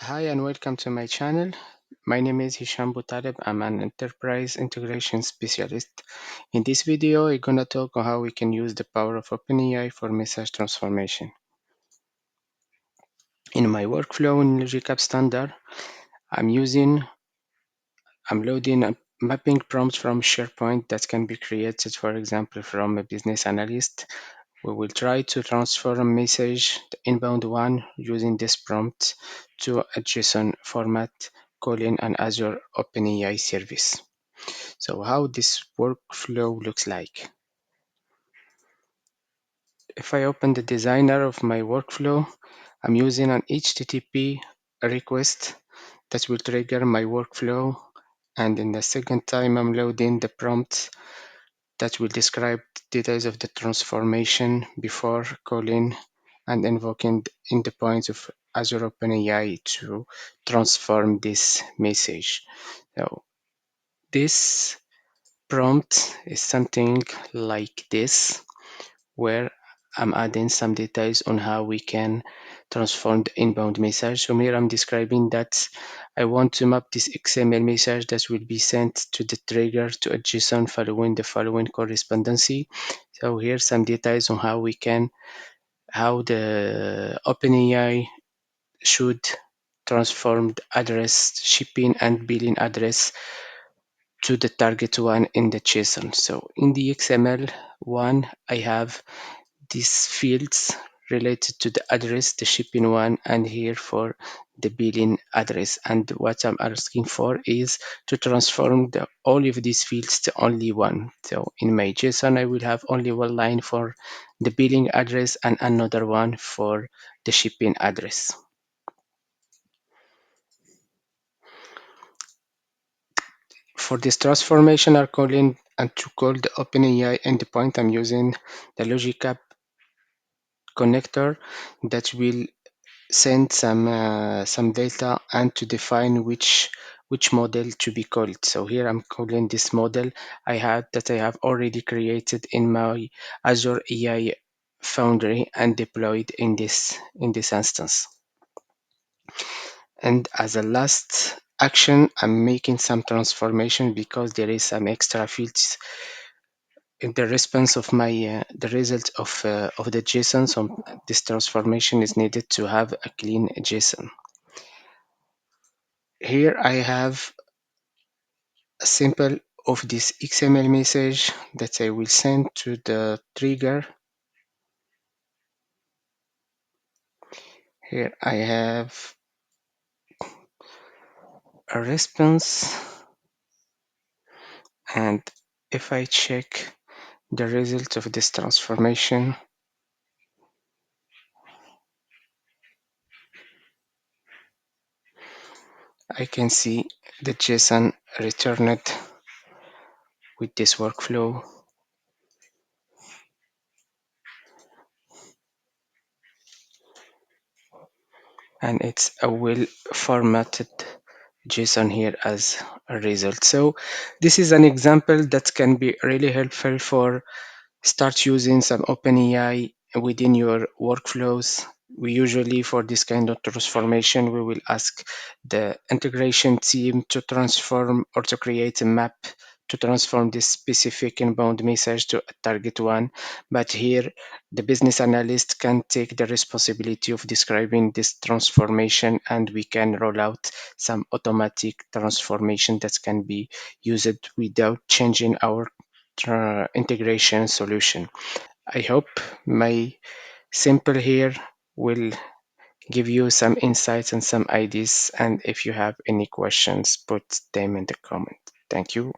Hi and welcome to my channel. My name is Hisham Butaleb. I'm an enterprise integration specialist. In this video, we're gonna talk on how we can use the power of OpenAI for message transformation. In my workflow in Logic App Standard, I'm loading a mapping prompt from SharePoint that can be created, for example, from a business analyst. We will try to transfer a message, the inbound one, using this prompt to a JSON format calling an Azure OpenAI service. So how this workflow looks like. If I open the designer of my workflow, I'm using an HTTP request that will trigger my workflow. And in the second time, I'm loading the prompt that will describe the details of the transformation before calling and invoking the endpoints of Azure OpenAI to transform this message. So this prompt is something like this, where I'm adding some details on how we can transform the inbound message. So here I'm describing that I want to map this XML message that will be sent to the trigger to a JSON following the following correspondency. So here's some details on how the OpenAI should transform the address, shipping and billing address to the target one in the JSON. So in the XML one, I have these fields related to the address, the shipping one, and here for the billing address. And what I'm asking for is to transform all of these fields to only one. So in my JSON, I will have only one line for the billing address and another one for the shipping address. For this transformation, I'm calling and to call the OpenAI endpoint, I'm using the Logic App connector that will send some data and to define which model to be called. So here I'm calling this model I have already created in my Azure AI Foundry and deployed in this instance. And as a last action, I'm making some transformation because there is some extra fields in the response of my the result of the JSON. So this transformation is needed to have a clean JSON. Here I have a sample of this XML message that I will send to the trigger. Here I have a response, and if I check the result of this transformation, I can see the JSON returned with this workflow. And it's a well formatted JSON here as a result. So this is an example that can be really helpful for start using some OpenAI within your workflows. We usually, for this kind of transformation, we will ask the integration team to transform or to create a map to transform this specific inbound message to a target one. But here, the business analyst can take the responsibility of describing this transformation, and we can roll out some automatic transformation that can be used without changing our integration solution. I hope my simple here will give you some insights and some ideas. And if you have any questions, put them in the comment. Thank you.